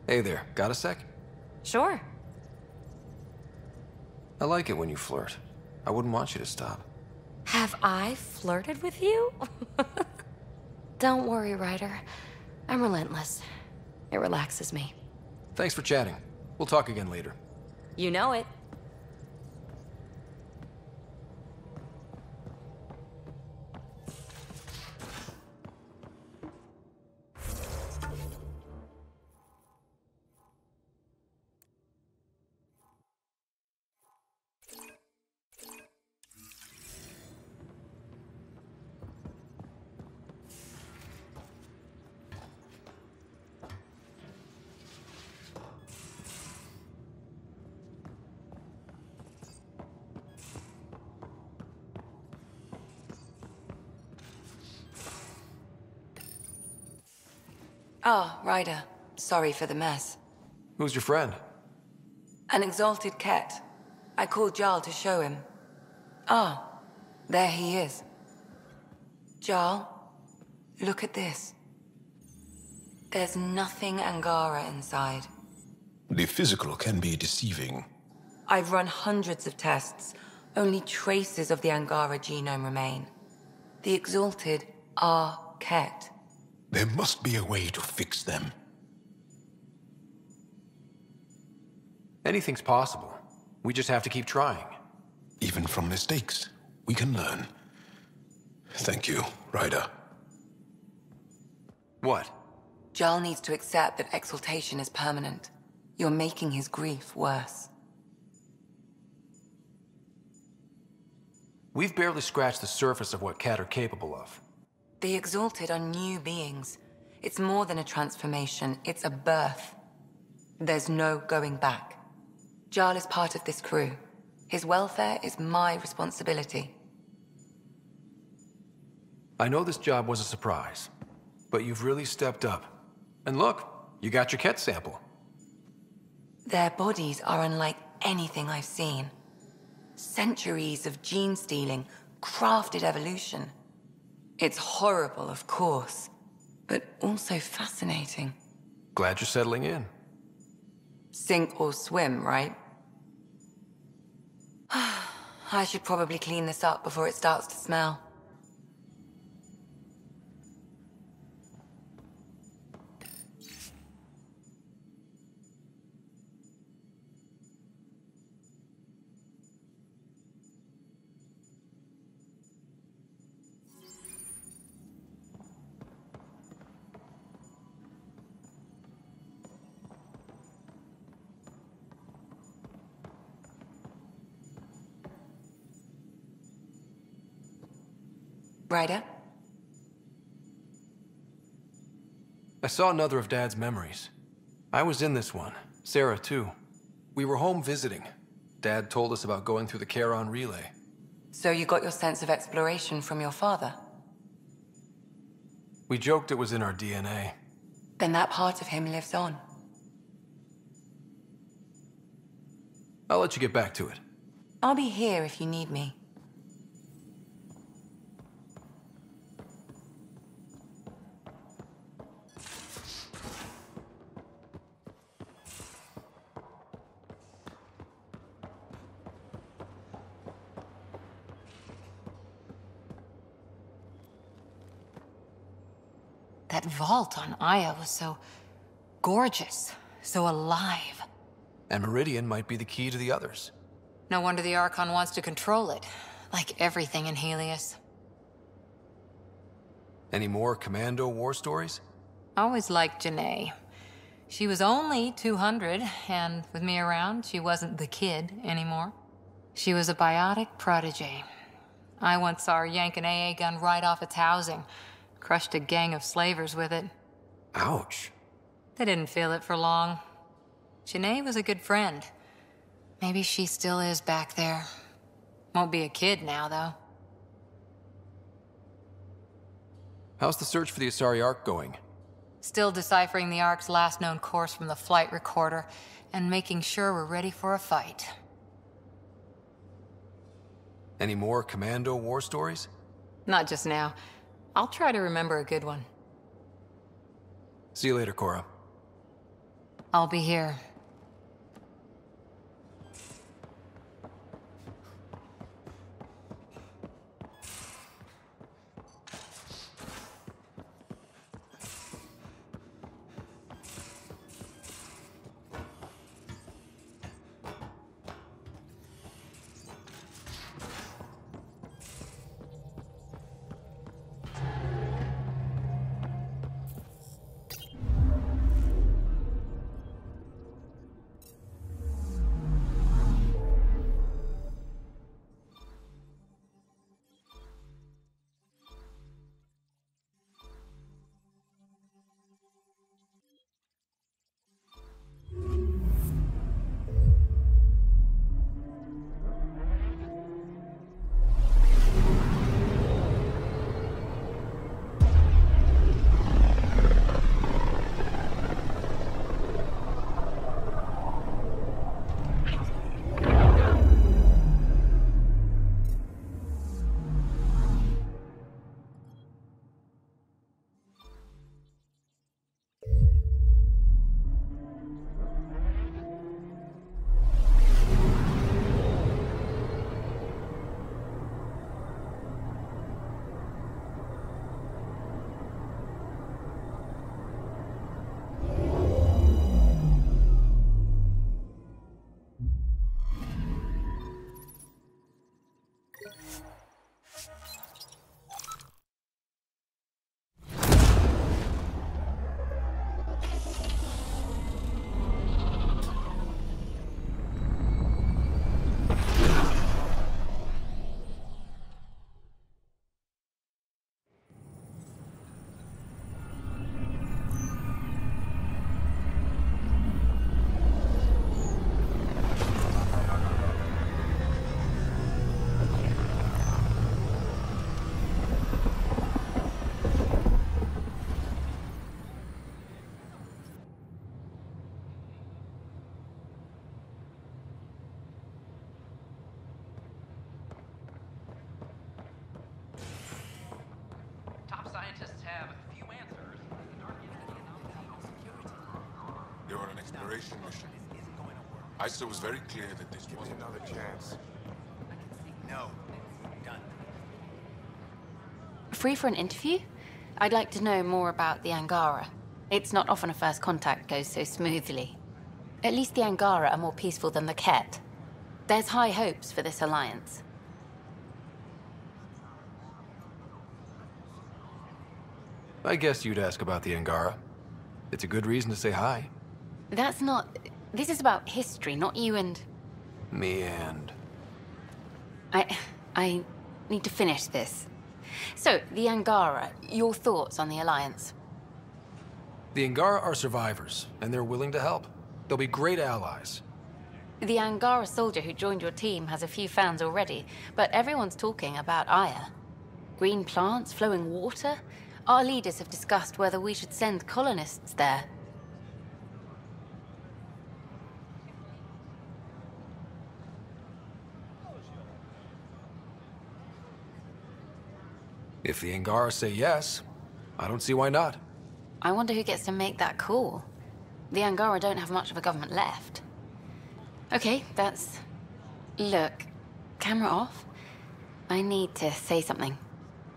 Hey there, got a sec? Sure. I like it when you flirt. I wouldn't want you to stop. Have I flirted with you? Don't worry, Ryder. I'm relentless. It relaxes me. Thanks for chatting. We'll talk again later. You know it. Ah, Ryder. Sorry for the mess. Who's your friend? An exalted cat. I called Jarl to show him. Ah, there he is. Jarl, look at this. There's nothing Angara inside. The physical can be deceiving. I've run hundreds of tests. Only traces of the Angara genome remain. The exalted are Ket. There must be a way to fix them. Anything's possible. We just have to keep trying. Even from mistakes, we can learn. Thank you, Ryder. What? Jarl needs to accept that exaltation is permanent. You're making his grief worse. We've barely scratched the surface of what Ket are capable of. The exalted are new beings. It's more than a transformation, it's a birth. There's no going back. Jarl is part of this crew. His welfare is my responsibility. I know this job was a surprise, but you've really stepped up. And look, you got your Ket sample. Their bodies are unlike anything I've seen. Centuries of gene stealing, crafted evolution. It's horrible, of course, but also fascinating. Glad you're settling in. Sink or swim, right? I should probably clean this up before it starts to smell. Ryder? I saw another of Dad's memories. I was in this one. Sarah, too. We were home visiting. Dad told us about going through the Charon relay. So you got your sense of exploration from your father? We joked it was in our DNA. Then that part of him lives on. I'll let you get back to it. I'll be here if you need me. That vault on Aya was so gorgeous, so alive. And Meridian might be the key to the others. No wonder the Archon wants to control it, like everything in Helios. Any more Commando war stories? I always liked Janae. She was only 200, and with me around, she wasn't the kid anymore. She was a biotic protege. I once saw her yank an AA gun right off its housing. Crushed a gang of slavers with it. Ouch. They didn't feel it for long. Janae was a good friend. Maybe she still is back there. Won't be a kid now, though. How's the search for the Asari Ark going? Still deciphering the Ark's last known course from the flight recorder, and making sure we're ready for a fight. Any more Commando war stories? Not just now. I'll try to remember a good one. See you later, Cora. I'll be here. Mission. Isa was very clear that this was another chance. No. Done. Free for an interview? I'd like to know more about the Angara. It's not often a first contact goes so smoothly. At least the Angara are more peaceful than the Ket. There's high hopes for this alliance. I guess you'd ask about the Angara. It's a good reason to say hi. That's not... This is about history, not you and... Me and... I need to finish this. So, the Angara, your thoughts on the alliance? The Angara are survivors, and they're willing to help. They'll be great allies. The Angara soldier who joined your team has a few fans already, but everyone's talking about Aya. Green plants, flowing water? Our leaders have discussed whether we should send colonists there. If the Angara say yes, I don't see why not. I wonder who gets to make that call. The Angara don't have much of a government left. Okay, that's... Look, camera off. I need to say something.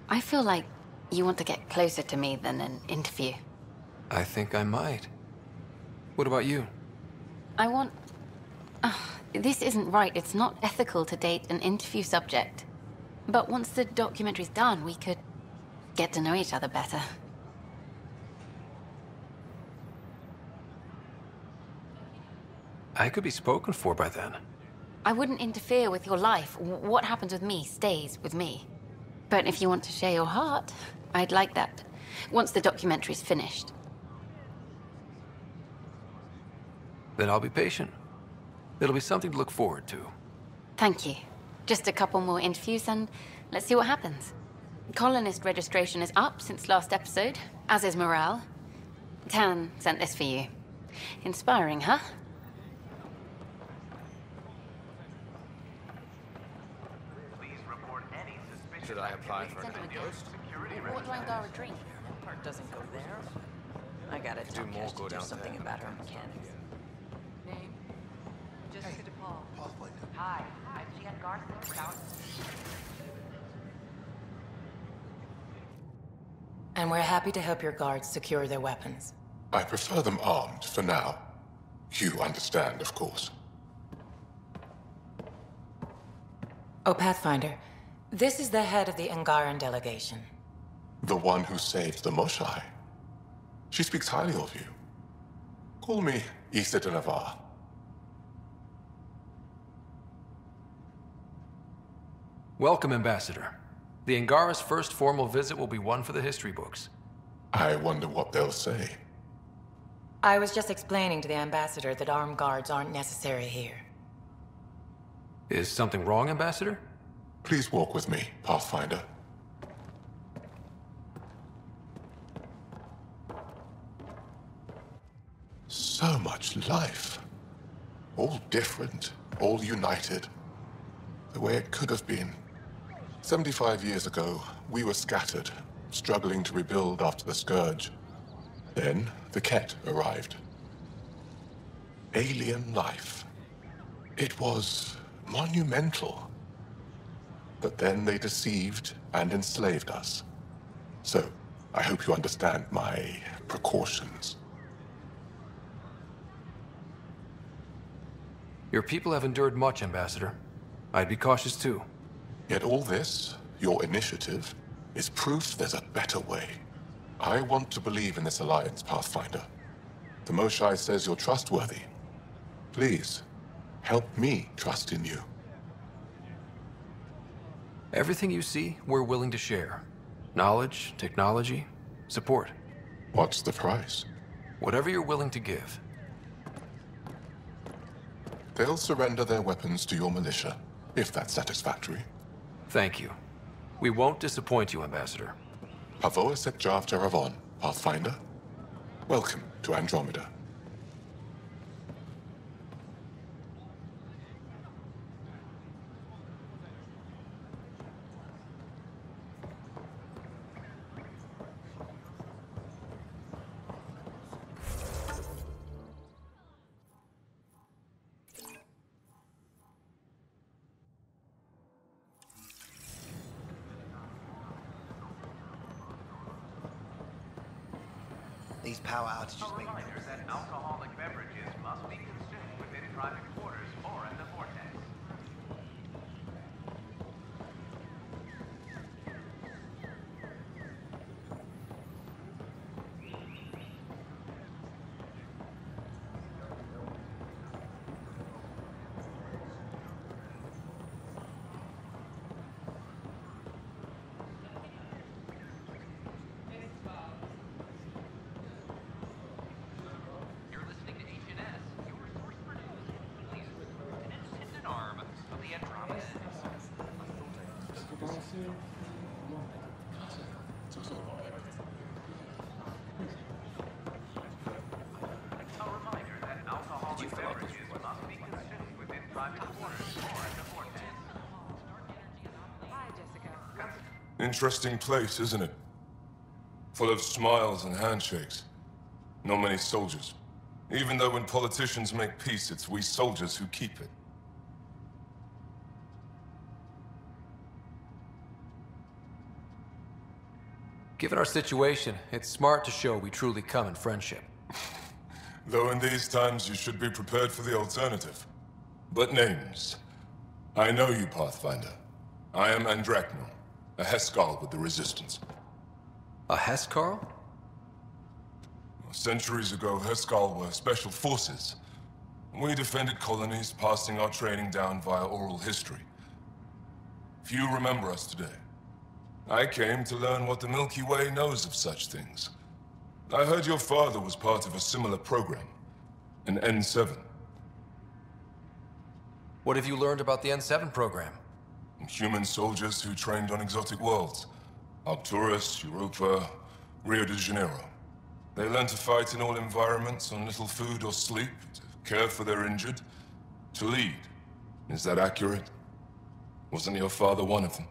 I feel like you want to get closer to me than an interview. I think I might. What about you? I want... this isn't right. It's not ethical to date an interview subject. But once the documentary's done, we could get to know each other better. I could be spoken for by then. I wouldn't interfere with your life. What happens with me stays with me. But if you want to share your heart, I'd like that. Once the documentary's finished. Then I'll be patient. It'll be something to look forward to. Thank you. Just a couple more interviews and let's see what happens. Colonist registration is up since last episode, as is morale. Tan sent this for you. Inspiring, huh? Should I apply for an ghost? What do Angara drink? Part doesn't go there. I gotta Do tell more Cash go to do down something there. about her mechanics. Hi, I'm Gian Garcia. And we're happy to help your guards secure their weapons. I prefer them armed for now. You understand, of course. Oh, Pathfinder, this is the head of the Angaran delegation. The one who saved the Moshai. She speaks highly of you. Call me Issa de Navarre. Welcome, Ambassador. The Angara's first formal visit will be one for the history books. I wonder what they'll say. I was just explaining to the Ambassador that armed guards aren't necessary here. Is something wrong, Ambassador? Please walk with me, Pathfinder. So much life. All different, all united. The way it could have been. 75 years ago, we were scattered, struggling to rebuild after the Scourge. Then, the Ket arrived. Alien life. It was monumental. But then they deceived and enslaved us. So, I hope you understand my precautions. Your people have endured much, Ambassador. I'd be cautious too. Yet all this, your initiative, is proof there's a better way. I want to believe in this alliance, Pathfinder. The Moshai says you're trustworthy. Please, help me trust in you. Everything you see, we're willing to share. Knowledge, technology, support. What's the price? Whatever you're willing to give. They'll surrender their weapons to your militia, if that's satisfactory. Thank you. We won't disappoint you, Ambassador. Pavoa Sek Jav Jaravon, Pathfinder. Welcome to Andromeda. These power outages make no Reminder that sense. alcoholic beverages must be consumed within private quarters or in the vortex. You're listening to HNS, your source for news. Please report an independent arm of the Andromeda. A reminder that alcoholic beverages must be consumed within private quarters or in the vortex. Hi, Jessica. Interesting place, isn't it? Full of smiles and handshakes. Not many soldiers. Even though when politicians make peace, it's we soldiers who keep it. Given our situation, it's smart to show we truly come in friendship. Though in these times you should be prepared for the alternative. But names. I know you, Pathfinder. I am Andraknor, a Heskal with the Resistance. A Hescarl? Centuries ago, Heskal were special forces. We defended colonies, passing our training down via oral history. Few remember us today. I came to learn what the Milky Way knows of such things. I heard your father was part of a similar program, an N7. What have you learned about the N7 program? Human soldiers who trained on exotic worlds. Arcturus, Europa, Rio de Janeiro. They learn to fight in all environments on little food or sleep, to care for their injured, to lead. Is that accurate? Wasn't your father one of them?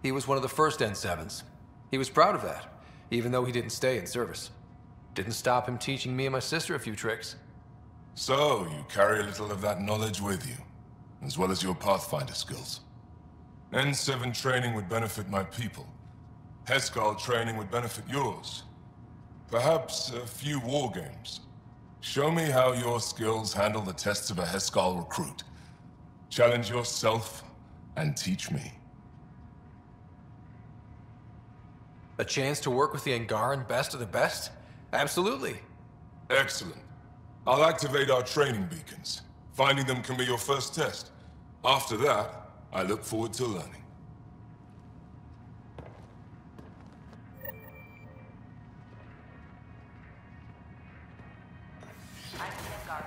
He was one of the first N7s. He was proud of that, even though he didn't stay in service. Didn't stop him teaching me and my sister a few tricks. So, you carry a little of that knowledge with you, as well as your Pathfinder skills. N7 training would benefit my people. Heskal training would benefit yours. Perhaps a few war games. Show me how your skills handle the tests of a Heskal recruit. Challenge yourself, and teach me. A chance to work with the Angaran best of the best? Absolutely. Excellent. I'll activate our training beacons. Finding them can be your first test. After that, I look forward to learning. I'm Shepard,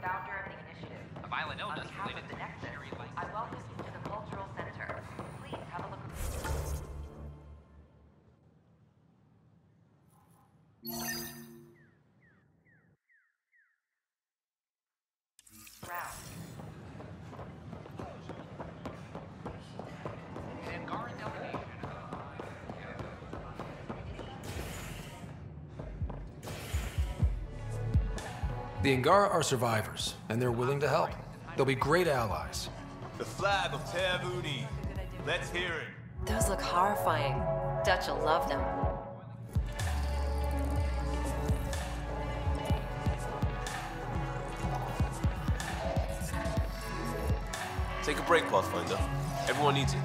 founder of the initiative. A violent On illness behalf related of to the Nexus, Sherry Light. I welcome you to the Cultural Center. Please have a look. Round. An Angaran delegation. The Angara are survivors, and they're willing to help. They'll be great allies. The flag of Tervuni. Let's hear it. Those look horrifying. Dutch will love them. Take a break, Pathfinder. Everyone needs it.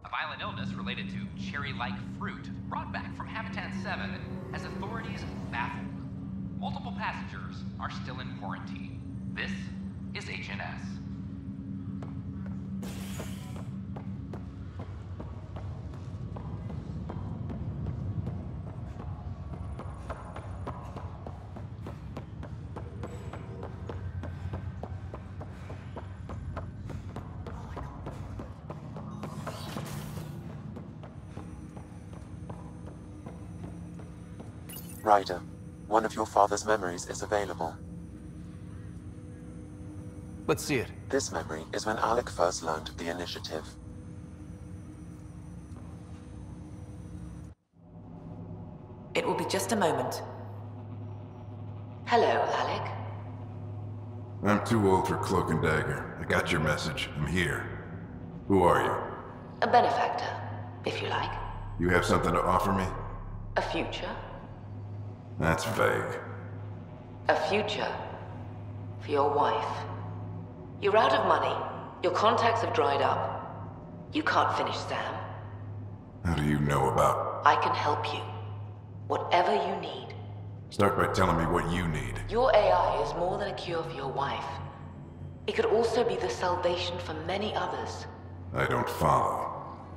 A violent illness related to cherry-like fruit brought back from Habitat 7 has authorities baffled. Multiple passengers are still in quarantine. This is HNS. Ryder, one of your father's memories is available. Let's see it. This memory is when Alec first learned of the initiative. It will be just a moment. Hello, Alec. I'm too old for cloak and dagger. I got your message. I'm here. Who are you? A benefactor, if you like. You have something to offer me? A future. That's vague. A future for your wife. You're out of money. Your contacts have dried up. You can't finish Sam. How do you know about? I can help you. Whatever you need. Start by telling me what you need. Your AI is more than a cure for your wife. It could also be the salvation for many others. I don't follow.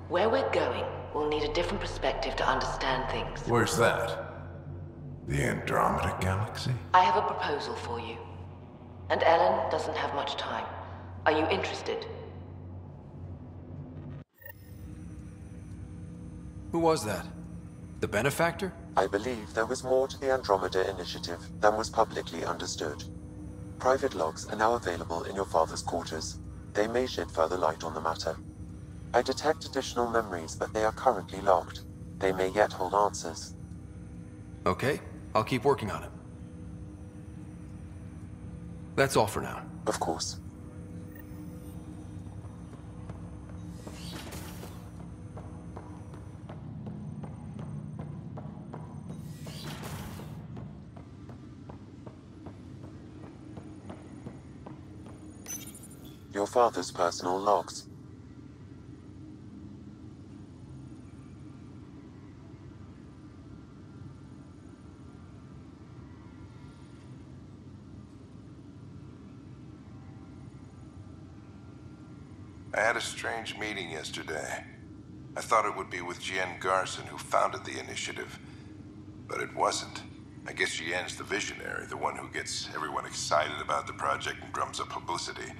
Where we're going, we'll need a different perspective to understand things. Where's that? The Andromeda Galaxy? I have a proposal for you. And Ellen doesn't have much time. Are you interested? Who was that? The benefactor? I believe there was more to the Andromeda initiative than was publicly understood. Private logs are now available in your father's quarters. They may shed further light on the matter. I detect additional memories, but they are currently locked. They may yet hold answers. Okay, I'll keep working on it. That's all for now. Of course. Your father's personal logs. I had a strange meeting yesterday. I thought it would be with Jien Garson, who founded the initiative, but it wasn't. I guess Jien's the visionary, the one who gets everyone excited about the project and drums up publicity.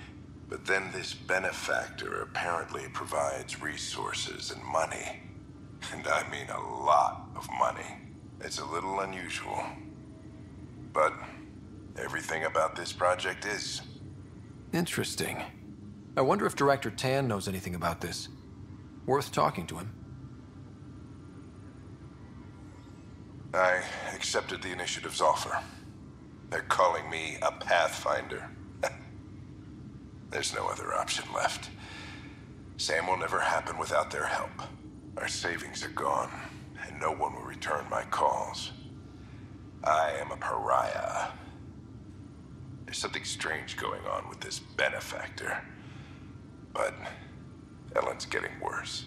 But then this benefactor apparently provides resources and money. And I mean a lot of money. It's a little unusual. But everything about this project is. Interesting. I wonder if Director Tan knows anything about this. Worth talking to him. I accepted the initiative's offer. They're calling me a Pathfinder. There's no other option left. Sam will never happen without their help. Our savings are gone, and no one will return my calls. I am a pariah. There's something strange going on with this benefactor. But Ellen's getting worse.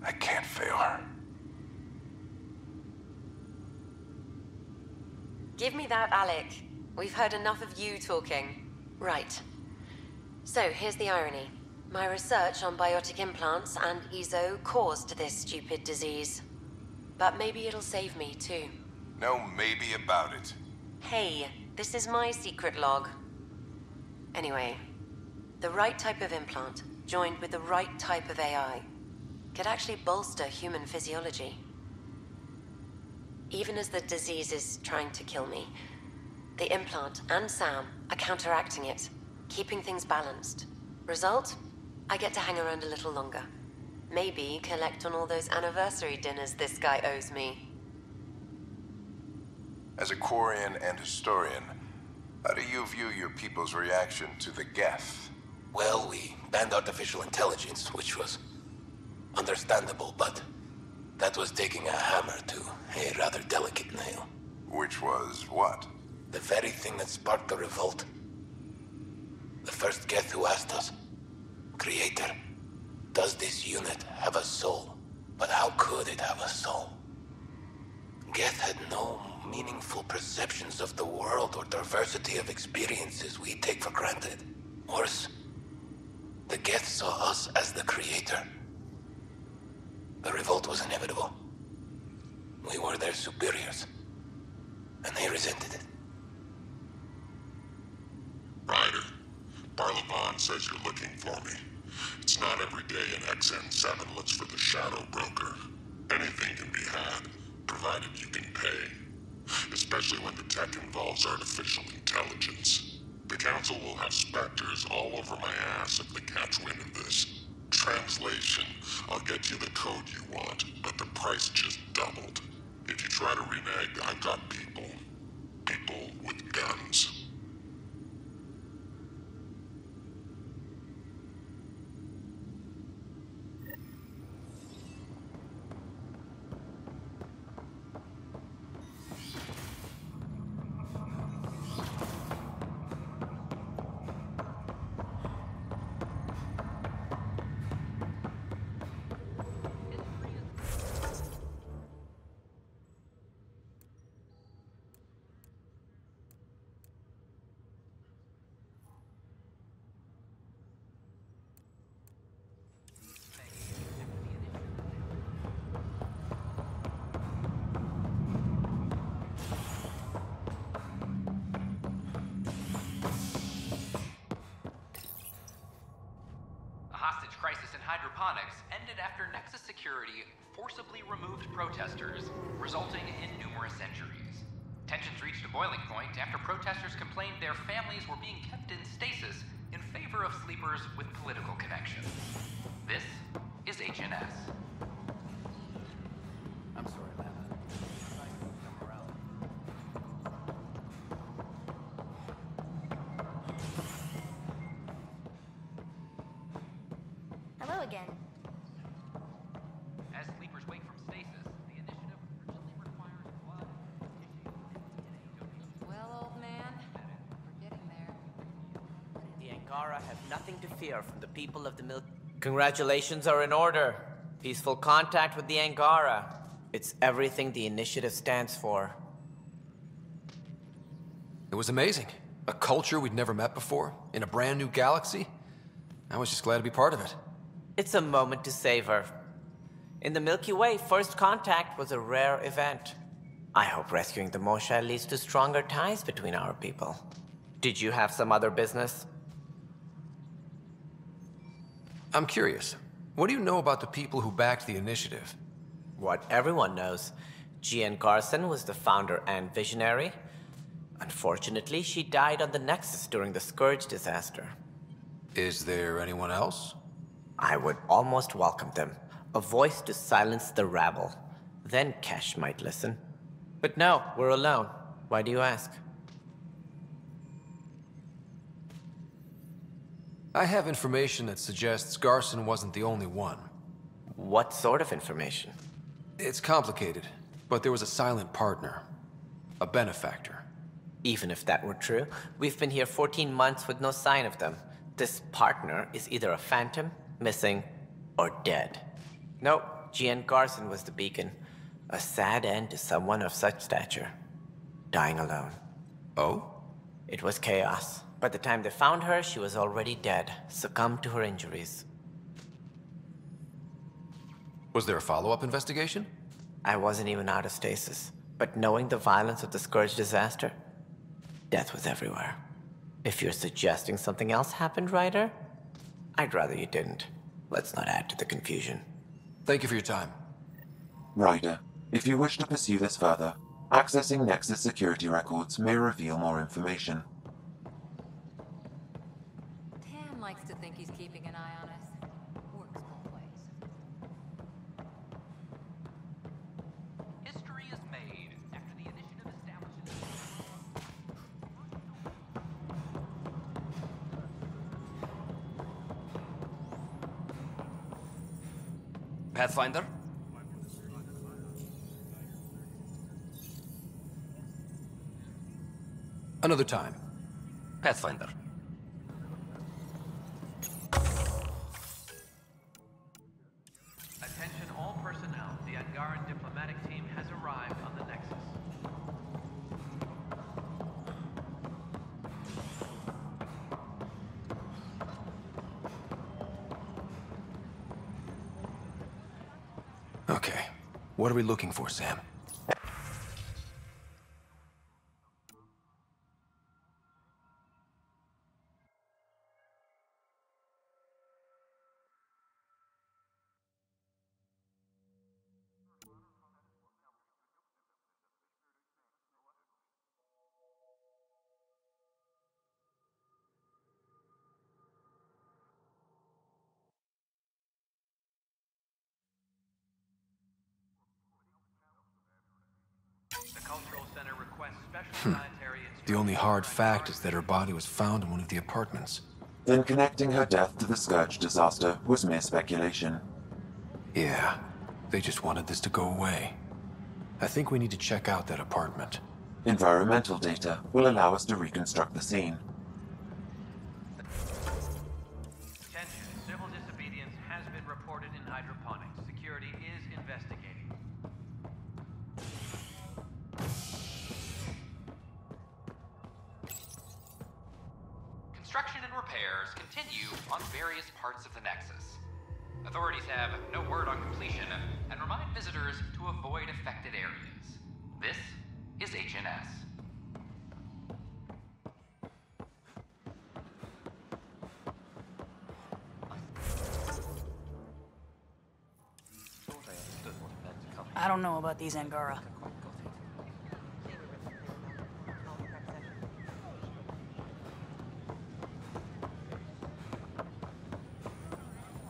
I can't fail her. Give me that, Alec. We've heard enough of you talking. Right. So, here's the irony. My research on biotic implants and EZO caused this stupid disease. But maybe it'll save me, too. No maybe about it. Hey, this is my secret log. Anyway, the right type of implant, joined with the right type of AI, could actually bolster human physiology. Even as the disease is trying to kill me, the implant and Sam are counteracting it, keeping things balanced. Result? I get to hang around a little longer. Maybe collect on all those anniversary dinners this guy owes me. As a Quarian and historian, how do you view your people's reaction to the Geth? Well, we banned artificial intelligence, which was understandable, but that was taking a hammer to a rather delicate nail. Which was what? The very thing that sparked the revolt. The first Geth who asked us, Creator, does this unit have a soul? But how could it have a soul? Geth had no meaningful perceptions of the world or diversity of experiences we take for granted. Worse, the Geth saw us as the Creator. The revolt was inevitable. We were their superiors, and they resented it. Ryder, Barlavon says you're looking for me. It's not every day an XN7 looks for the Shadow Broker. Anything can be had, provided you can pay. Especially when the tech involves artificial intelligence. The Council will have specters all over my ass if they catch wind of this. Translation, I'll get you the code you want, but the price just doubled. If you try to renege, I've got people. People with guns. forcibly removed protesters, resulting in numerous injuries. Tensions reached a boiling point after protesters complained their families were being kept in stasis in favor of sleepers with political connections. This is HNS. I'm sorry, Lana. Hello again. As sleepers wake from stasis, the initiative urgently requires blood. Well, old man, we're getting there. The Angara have nothing to fear from the people of the Congratulations are in order. Peaceful contact with the Angara. It's everything the initiative stands for. It was amazing. A culture we'd never met before, in a brand new galaxy. I was just glad to be part of it. It's a moment to savor. In the Milky Way, first contact was a rare event. I hope rescuing the Moshae leads to stronger ties between our people. Did you have some other business? I'm curious. What do you know about the people who backed the initiative? What everyone knows. Jean Garson was the founder and visionary. Unfortunately, she died on the Nexus during the Scourge disaster. Is there anyone else? I would almost welcome them. A voice to silence the rabble. Then Kesh might listen. But no, we're alone. Why do you ask? I have information that suggests Garson wasn't the only one. What sort of information? It's complicated, but there was a silent partner. A benefactor. Even if that were true, we've been here 14 months with no sign of them. This partner is either a phantom, missing, or dead. Nope, Jean Garson was the beacon. A sad end to someone of such stature. Dying alone. Oh? It was chaos. By the time they found her, she was already dead, succumbed to her injuries. Was there a follow-up investigation? I wasn't even out of stasis, but knowing the violence of the Scourge disaster, death was everywhere. If you're suggesting something else happened, Ryder, I'd rather you didn't. Let's not add to the confusion. Thank you for your time. Ryder, if you wish to pursue this further, accessing Nexus security records may reveal more information. Tam likes to think he's keeping an eye on us. Works both ways. History is made after the initiative establishes... Pathfinder? Another time. Pathfinder. Attention all personnel. The Angaran diplomatic team has arrived on the Nexus. Okay. What are we looking for, Sam? The only hard fact is that her body was found in one of the apartments. Then connecting her death to the Scourge disaster was mere speculation. Yeah, they just wanted this to go away. I think we need to check out that apartment. Environmental data will allow us to reconstruct the scene. Attention, civil disobedience has been reported in hydroponics. Security is investigating. Construction and repairs continue on various parts of the Nexus. Authorities have no word on completion and remind visitors to avoid affected areas. This is HNS. I don't know about these Angara.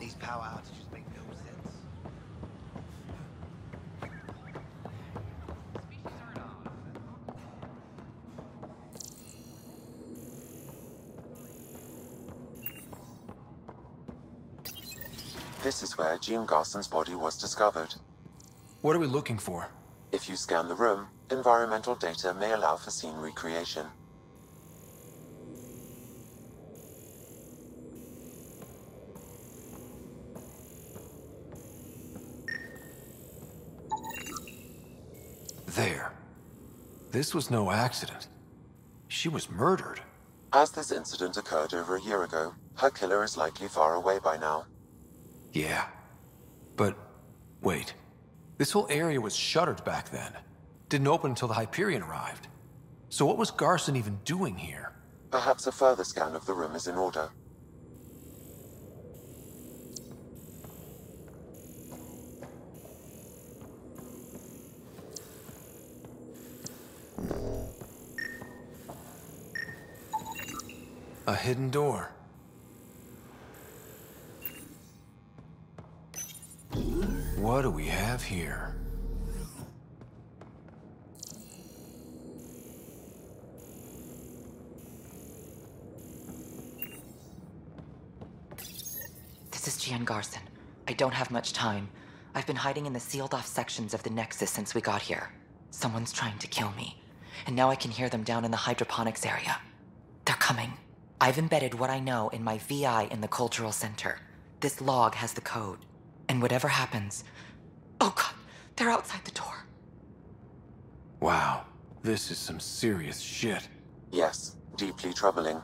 These power outages make no sense. This is where Jean Garson's body was discovered. What are we looking for? If you scan the room, environmental data may allow for scene recreation. There. This was no accident. She was murdered. As this incident occurred over a year ago, Her killer is likely far away by now. Yeah. But, wait. This whole area was shuttered back then. Didn't open until the Hyperion arrived. So what was Garson even doing here? Perhaps a further scan of the room is in order. A hidden door. What do we have here? This is Gian Garson. I don't have much time. I've been hiding in the sealed-off sections of the Nexus since we got here. Someone's trying to kill me. And now I can hear them down in the hydroponics area. They're coming. I've embedded what I know in my VI in the Cultural Center. This log has the code. And whatever happens... Oh god, they're outside the door. Wow, this is some serious shit. Yes, deeply troubling.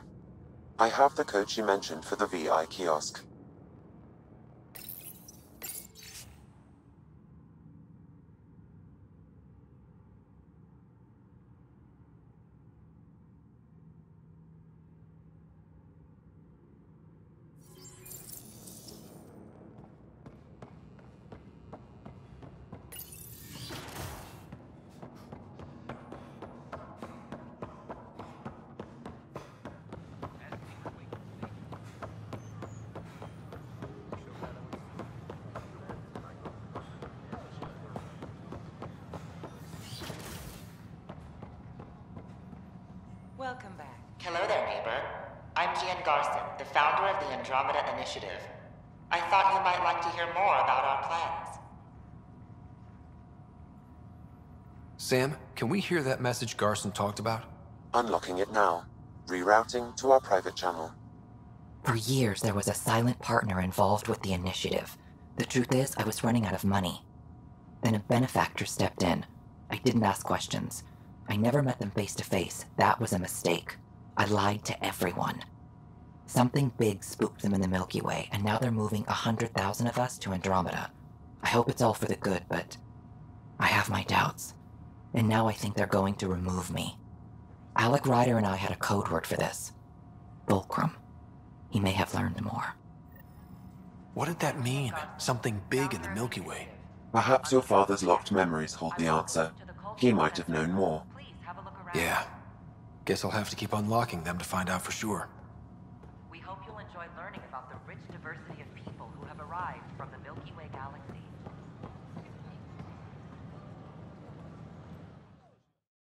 I have the code she mentioned for the VI kiosk. Welcome back. Hello there, neighbor. I'm Gian Garson, the founder of the Andromeda Initiative. I thought you might like to hear more about our plans. Sam, can we hear that message Garson talked about? Unlocking it now. Rerouting to our private channel. For years, there was a silent partner involved with the initiative. The truth is, I was running out of money. Then a benefactor stepped in. I didn't ask questions. I never met them face to face. That was a mistake. I lied to everyone. Something big spooked them in the Milky Way, and now they're moving 100,000 of us to Andromeda. I hope it's all for the good, but I have my doubts. And now I think they're going to remove me. Alec Ryder and I had a code word for this. Fulcrum. He may have learned more. What did that mean? Something big in the Milky Way? Perhaps your father's locked memories hold the answer. He might have known more. Yeah. Guess I'll have to keep unlocking them to find out for sure. We hope you'll enjoy learning about the rich diversity of people who have arrived from the Milky Way galaxy.